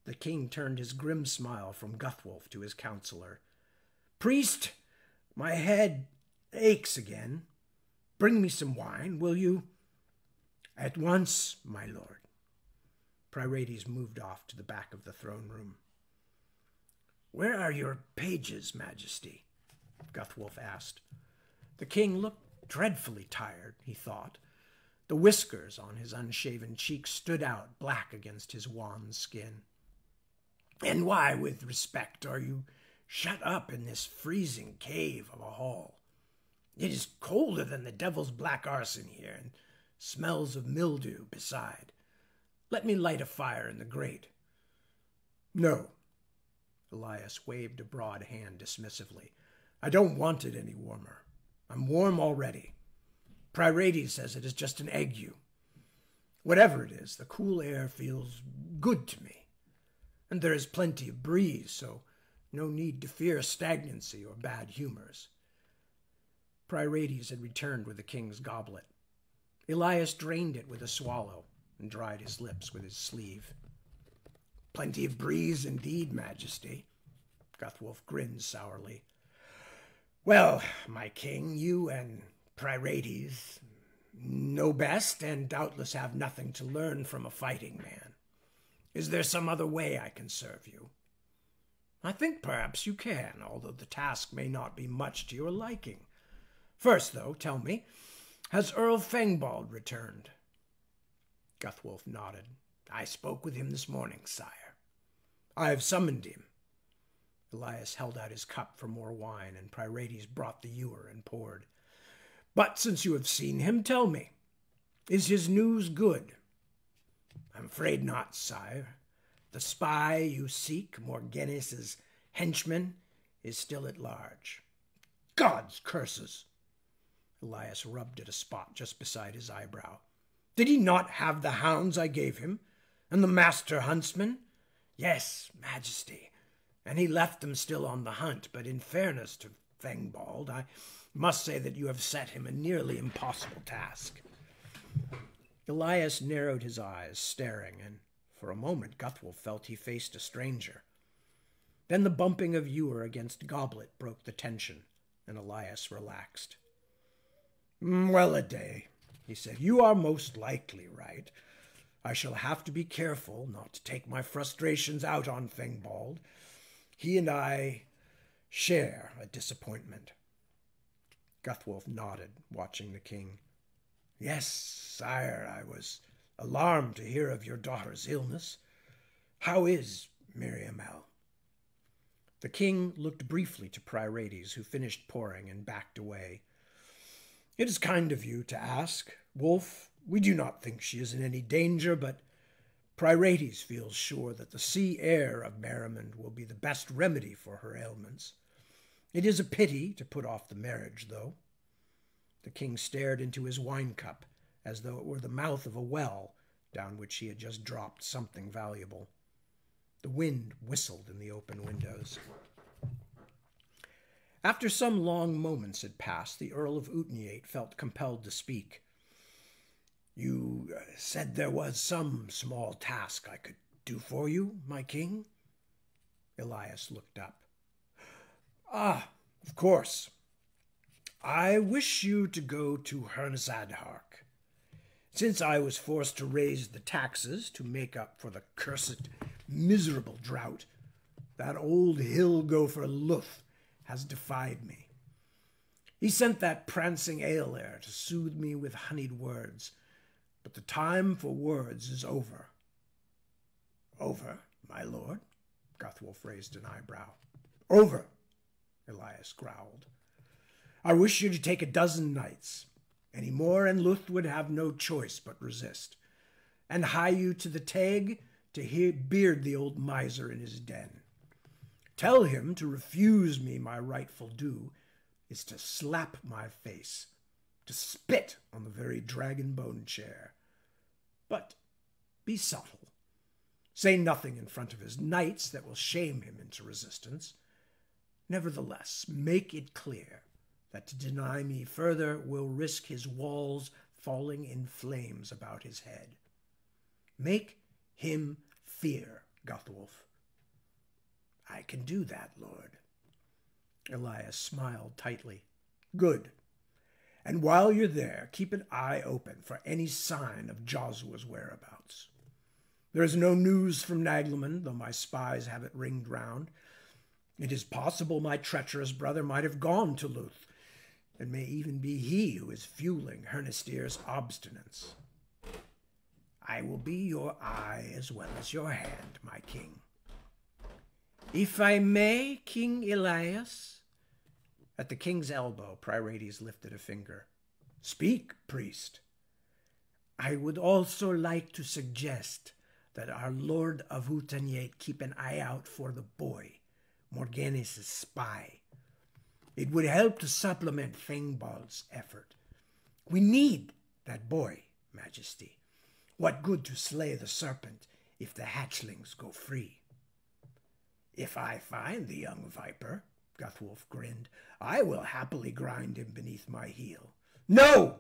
The king turned his grim smile from Guthwolf to his counselor. "Priest, my head aches again. Bring me some wine, will you?" "At once, my lord." Priorides moved off to the back of the throne room. "Where are your pages, Majesty?" Guthwolf asked. The king looked dreadfully tired, he thought. The whiskers on his unshaven cheeks stood out black against his wan skin. "And why, with respect, are you shut up in this freezing cave of a hall? It is colder than the devil's black arson here, and smells of mildew beside. Let me light a fire in the grate." "No." Elias waved a broad hand dismissively. "I don't want it any warmer. I'm warm already. Priorides says it is just an ague. Whatever it is, the cool air feels good to me. And there is plenty of breeze, so no need to fear stagnancy or bad humors." Priorides had returned with the king's goblet. Elias drained it with a swallow and dried his lips with his sleeve. "Plenty of breeze indeed, Majesty." Guthwolf grinned sourly. "Well, my king, you and Priorides know best and doubtless have nothing to learn from a fighting man. Is there some other way I can serve you?" "I think perhaps you can, although the task may not be much to your liking. First, though, tell me, has Earl Fengbald returned?" Guthwolf nodded. "I spoke with him this morning, sire. I have summoned him." Elias held out his cup for more wine, and Priorides brought the ewer and poured. "But since you have seen him, tell me, is his news good?" "I'm afraid not, sire. The spy you seek, Morghenes's henchman, is still at large. God's curses! Elias rubbed at a spot just beside his eyebrow. Did he not have the hounds I gave him, and the master huntsman? Yes, Majesty, and he left them still on the hunt, but in fairness to Fengbald, I must say that you have set him a nearly impossible task. Elias narrowed his eyes, staring, and for a moment Guthwolf felt he faced a stranger. Then the bumping of ewer against goblet broke the tension, and Elias relaxed. Well-a-day, he said. You are most likely right. I shall have to be careful not to take my frustrations out on Fengbald. He and I share a disappointment. Guthwolf nodded, watching the king. Yes, sire, I was alarmed to hear of your daughter's illness. How is Miriamel? The king looked briefly to Priorides, who finished pouring and backed away. It is kind of you to ask, Wolf. We do not think she is in any danger, but Priorides feels sure that the sea air of Merrimond will be the best remedy for her ailments. It is a pity to put off the marriage, though. The king stared into his wine cup, as though it were the mouth of a well down which he had just dropped something valuable. The wind whistled in the open windows. After some long moments had passed, the Earl of Utniate felt compelled to speak. You said there was some small task I could do for you, my king? Elias looked up. Ah, of course. I wish you to go to Hernzadhark. Since I was forced to raise the taxes to make up for the cursed, miserable drought, that old hill gopher Luth has defied me. He sent that prancing Aelair to soothe me with honeyed words, but the time for words is over. Over, my lord? Guthwolf raised an eyebrow. Over, Elias growled. I wish you to take a dozen knights. Any more, and Luth would have no choice but resist, and hie you to the Teg to beard the old miser in his den. Tell him to refuse me my rightful due is to slap my face, to spit on the very Dragonbone chair. But be subtle. Say nothing in front of his knights that will shame him into resistance. Nevertheless, make it clear that to deny me further will risk his walls falling in flames about his head. Make him fear, Guthwolf. I can do that, lord. Elias smiled tightly. Good. And while you're there, keep an eye open for any sign of Joshua's whereabouts. There is no news from Nagleman, though my spies have it ringed round. It is possible my treacherous brother might have gone to Luth. It may even be he who is fueling Hernestier's obstinance. I will be your eye as well as your hand, my king. If I may, King Elias? At the king's elbow, Priorides lifted a finger. Speak, priest. I would also like to suggest that our Lord of Utaniate keep an eye out for the boy, Morghenes's spy. It would help to supplement Fengbald's effort. We need that boy, Majesty. What good to slay the serpent if the hatchlings go free? If I find the young viper, Guthwolf grinned, I will happily grind him beneath my heel. No!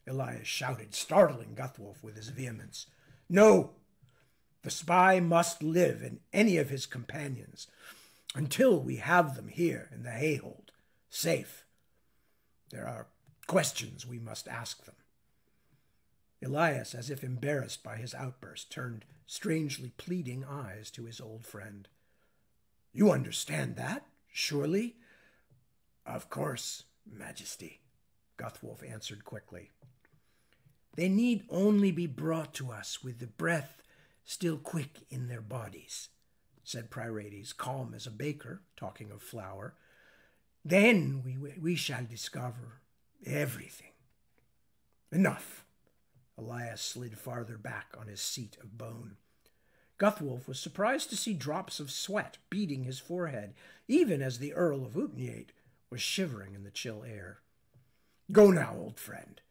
Elias shouted, startling Guthwolf with his vehemence. No! The spy must live in any of his companions until we have them here in the hayhold, safe. There are questions we must ask them. Elias, as if embarrassed by his outburst, turned strangely pleading eyes to his old friend. You understand that, surely? Of course, Majesty, Guthwolf answered quickly. They need only be brought to us with the breath still quick in their bodies, said Priorides, calm as a baker, talking of flour. Then we shall discover everything. Enough. Elias slid farther back on his seat of bone. Guthwolf was surprised to see drops of sweat beading his forehead, even as the Earl of Pt.24 was shivering in the chill air. "Go now, old friend.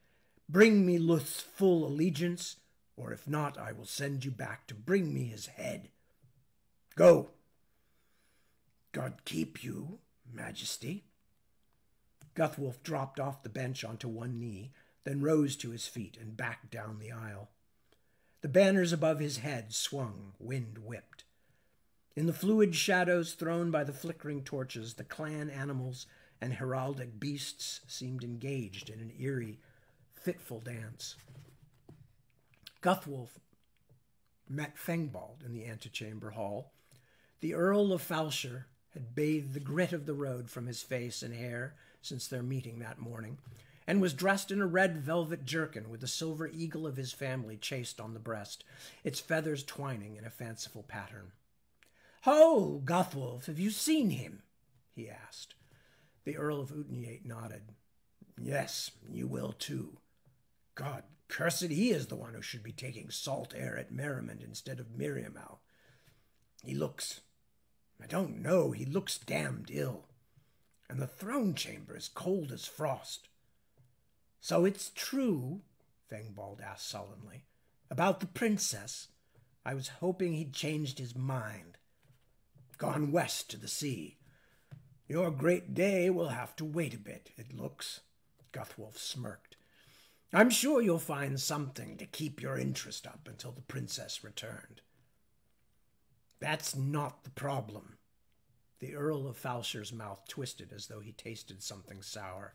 Bring me Luth's full allegiance, or if not, I will send you back to bring me his head. Go." "God keep you, Majesty." Guthwolf dropped off the bench onto one knee, then rose to his feet and backed down the aisle. The banners above his head swung, wind-whipped. In the fluid shadows thrown by the flickering torches, the clan animals and heraldic beasts seemed engaged in an eerie, fitful dance. Guthwolf met Fengbald in the antechamber hall. The Earl of Falshire had bathed the grit of the road from his face and hair since their meeting that morning, and was dressed in a red velvet jerkin with the silver eagle of his family chased on the breast, its feathers twining in a fanciful pattern. "Ho, Guthwolf, have you seen him?" he asked. The Earl of Pt.24 nodded. "Yes, you will too. God curse it, he is the one who should be taking salt air at Merrimond instead of Miriamau. He looks damned ill. And the throne chamber is cold as frost." "So it's true," Fengbald asked sullenly, "about the princess? I was hoping he'd changed his mind." "Gone west to the sea. Your great day will have to wait a bit, it looks." Guthwolf smirked. "I'm sure you'll find something to keep your interest up until the princess returned." "That's not the problem." The Earl of Falshire's mouth twisted as though he tasted something sour.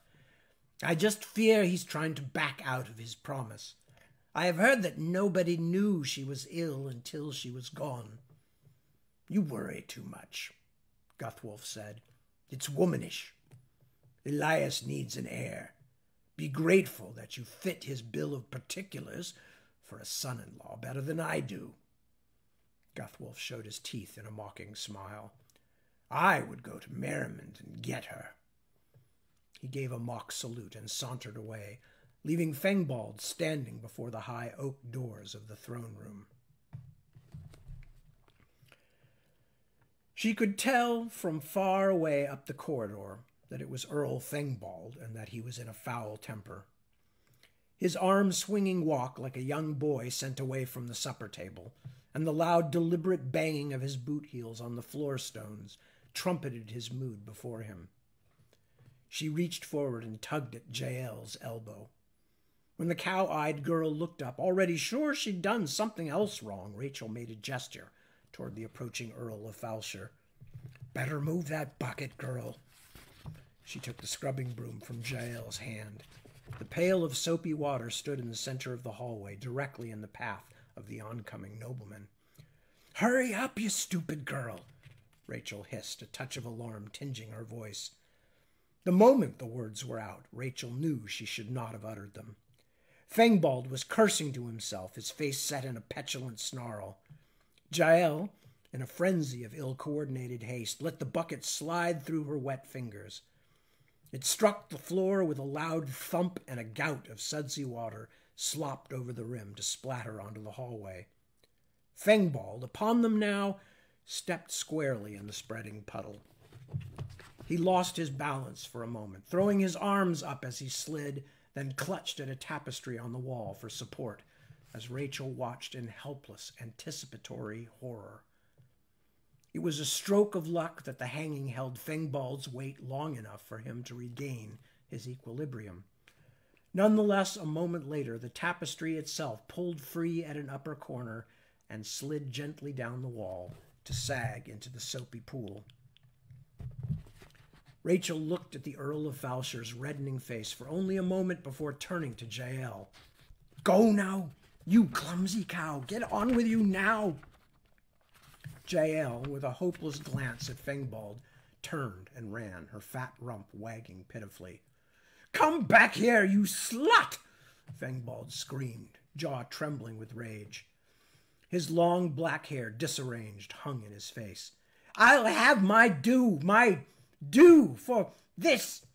"I just fear he's trying to back out of his promise. I have heard that nobody knew she was ill until she was gone." "You worry too much," Guthwolf said. "It's womanish. Elias needs an heir. Be grateful that you fit his bill of particulars for a son-in-law better than I do." Guthwolf showed his teeth in a mocking smile. "I would go to Merrimond and get her." He gave a mock salute and sauntered away, leaving Fengbald standing before the high oak doors of the throne room. She could tell from far away up the corridor that it was Earl Fengbald and that he was in a foul temper. His arm-swinging walk like a young boy sent away from the supper table, and the loud, deliberate banging of his boot heels on the floor stones trumpeted his mood before him. She reached forward and tugged at Jael's elbow. When the cow-eyed girl looked up, already sure she'd done something else wrong, Rachel made a gesture toward the approaching Earl of Falshire. "Better move that bucket, girl." She took the scrubbing broom from Jael's hand. The pail of soapy water stood in the center of the hallway, directly in the path of the oncoming nobleman. "Hurry up, you stupid girl," Rachel hissed, a touch of alarm tinging her voice. The moment the words were out, Rachel knew she should not have uttered them. Fengbald was cursing to himself, his face set in a petulant snarl. Jael, in a frenzy of ill-coordinated haste, let the bucket slide through her wet fingers. It struck the floor with a loud thump, and a gout of sudsy water slopped over the rim to splatter onto the hallway. Fengbald, upon them now, stepped squarely in the spreading puddle. He lost his balance for a moment, throwing his arms up as he slid, then clutched at a tapestry on the wall for support, as Rachel watched in helpless, anticipatory horror. It was a stroke of luck that the hanging held Fengbald's weight long enough for him to regain his equilibrium. Nonetheless, a moment later, the tapestry itself pulled free at an upper corner and slid gently down the wall to sag into the soapy pool. Rachel looked at the Earl of Falshire's reddening face for only a moment before turning to Jael. "Go now, you clumsy cow! Get on with you now!" Jael, with a hopeless glance at Fengbald, turned and ran, her fat rump wagging pitifully. "Come back here, you slut!" Fengbald screamed, jaw trembling with rage. His long black hair, disarranged, hung in his face. "I'll have my due for this!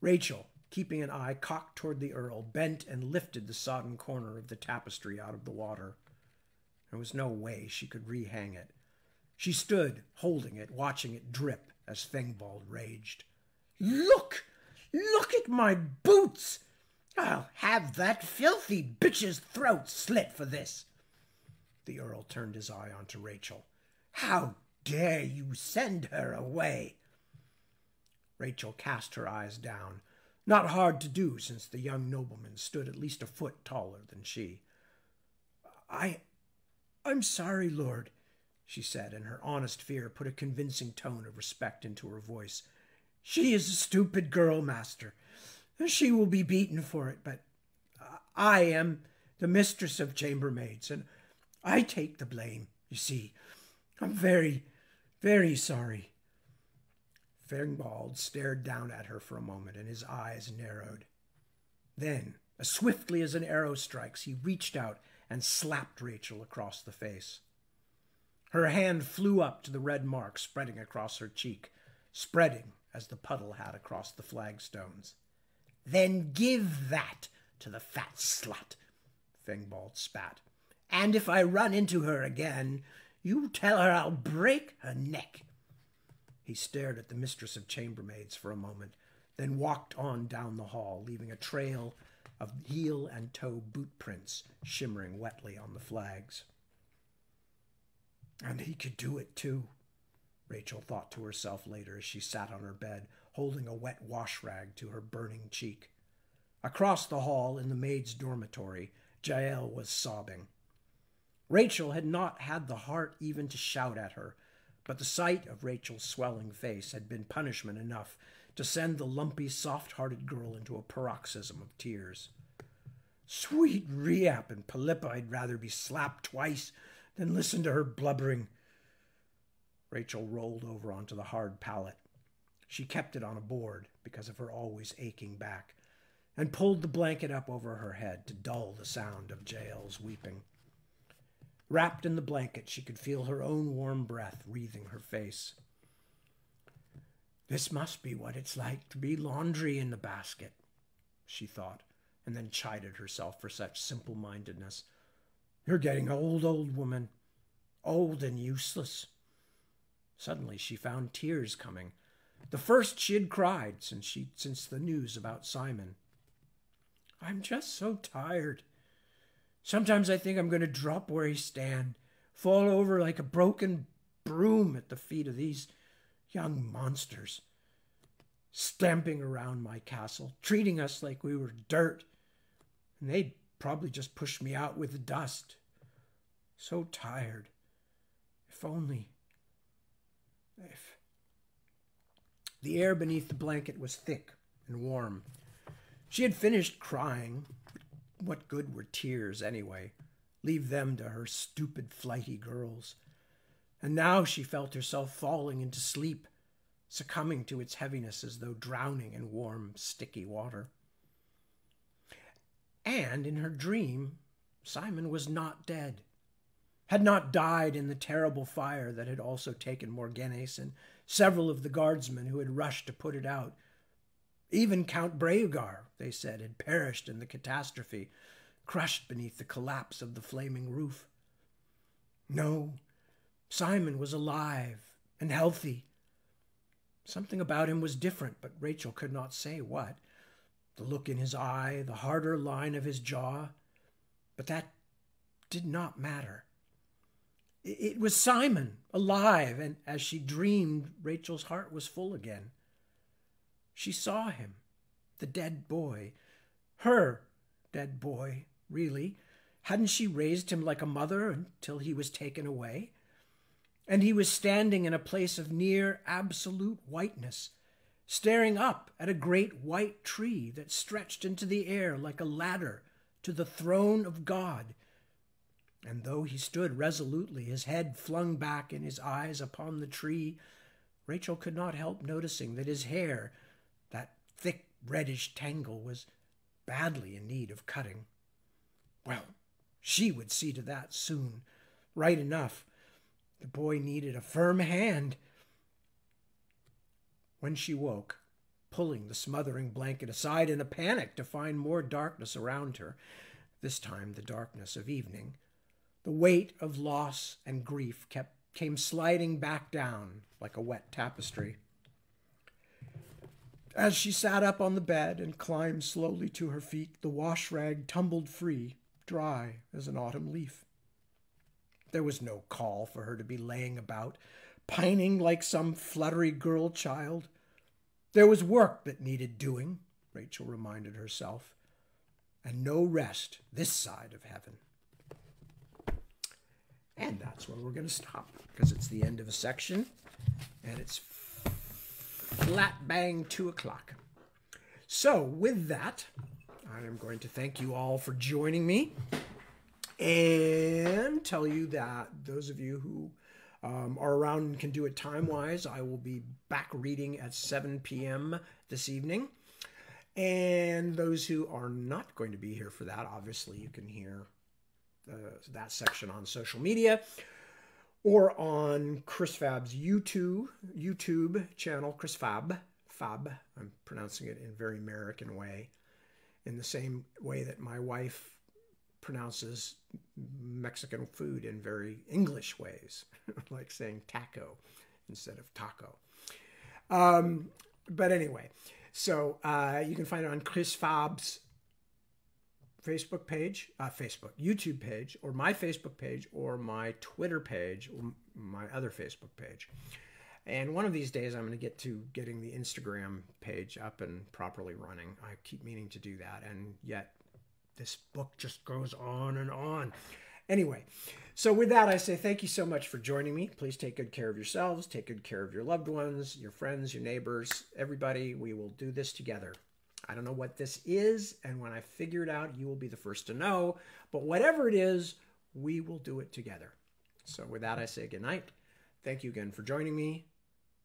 Rachel, keeping an eye cocked toward the Earl, bent and lifted the sodden corner of the tapestry out of the water. There was no way she could rehang it. She stood, holding it, watching it drip as Fingbald raged. "Look! Look at my boots! I'll have that filthy bitch's throat slit for this." The Earl turned his eye onto Rachel. "How dare you send her away?" Rachel cast her eyes down, not hard to do since the young nobleman stood at least a foot taller than she. I'm sorry, Lord," she said, and her honest fear put a convincing tone of respect into her voice. "She is a stupid girl, master. She will be beaten for it, but I am the mistress of chambermaids, and I take the blame, you see. I'm very, very sorry." Fingbald stared down at her for a moment, and his eyes narrowed. Then, as swiftly as an arrow strikes, he reached out and slapped Rachel across the face. Her hand flew up to the red mark spreading across her cheek, spreading as the puddle had across the flagstones. "Then give that to the fat slut," Fingbald spat. "And if I run into her again, you tell her I'll break her neck." He stared at the mistress of chambermaids for a moment, then walked on down the hall, leaving a trail of heel and toe boot prints shimmering wetly on the flags. And he could do it too, Rachel thought to herself later as she sat on her bed, holding a wet wash rag to her burning cheek. Across the hall in the maid's dormitory, Jael was sobbing. Rachel had not had the heart even to shout at her, but the sight of Rachel's swelling face had been punishment enough to send the lumpy, soft-hearted girl into a paroxysm of tears. "Sweet Rhea and Pelipa, I'd rather be slapped twice than listen to her blubbering." Rachel rolled over onto the hard pallet. She kept it on a board because of her always aching back, and pulled the blanket up over her head to dull the sound of Jael's weeping. Wrapped in the blanket, she could feel her own warm breath wreathing her face. "This must be what it's like to be laundry in the basket," she thought, and then chided herself for such simple-mindedness. "You're getting old, old woman. Old and useless." Suddenly she found tears coming, the first she had cried since the news about Simon. "I'm just so tired. Sometimes I think I'm going to drop where I stand, fall over like a broken broom at the feet of these young monsters, stamping around my castle, treating us like we were dirt, and they'd probably just push me out with the dust. So tired. If only... if..." The air beneath the blanket was thick and warm. She had finished crying. What good were tears anyway? Leave them to her stupid, flighty girls. And now she felt herself falling into sleep, succumbing to its heaviness as though drowning in warm, sticky water. And in her dream, Simon was not dead, had not died in the terrible fire that had also taken Morgenes and several of the guardsmen who had rushed to put it out. Even Count Breogar, they said, had perished in the catastrophe, crushed beneath the collapse of the flaming roof. No, Simon was alive and healthy. Something about him was different, but Rachel could not say what. The look in his eye, the harder line of his jaw. But that did not matter. It was Simon, alive, and as she dreamed, Rachel's heart was full again. She saw him, the dead boy, her dead boy, really. Hadn't she raised him like a mother until he was taken away? And he was standing in a place of near absolute whiteness, staring up at a great white tree that stretched into the air like a ladder to the throne of God. And though he stood resolutely, his head flung back and his eyes upon the tree, Rachel could not help noticing that his hair, that thick reddish tangle, was badly in need of cutting. Well, she would see to that soon. Right enough. The boy needed a firm hand. When she woke, pulling the smothering blanket aside in a panic to find more darkness around her, this time the darkness of evening, The weight of loss and grief came sliding back down like a wet tapestry. As she sat up on the bed and climbed slowly to her feet, the wash rag tumbled free, dry as an autumn leaf. There was no call for her to be laying about, pining like some fluttery girl child. There was work that needed doing, Rachel reminded herself, and no rest this side of heaven. And that's where we're going to stop, because it's the end of a section, and it's flat bang 2 o'clock. So with that, I am going to thank you all for joining me and tell you that those of you who are around and can do it time-wise, I will be back reading at 7 p.m. this evening. And those who are not going to be here for that, obviously you can hear that section on social media or on Chris Fab's YouTube channel, Chris Fab. I'm pronouncing it in a very American way, in the same way that my wife pronounces Mexican food in very English ways, like saying taco instead of taco. But anyway, so you can find it on Chris Fab's Facebook page, YouTube page, or my Facebook page, or my Twitter page, or my other Facebook page. And one of these days I'm going to get to getting the Instagram page up and properly running. I keep meaning to do that, and yet this book just goes on and on. Anyway, so with that, I say thank you so much for joining me. Please take good care of yourselves, take good care of your loved ones, your friends, your neighbors, everybody. We will do this together. I don't know what this is, and when I figure it out, you will be the first to know. But whatever it is, we will do it together. So with that, I say good night. Thank you again for joining me.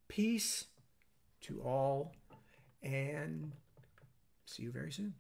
Peace to all, and see you very soon.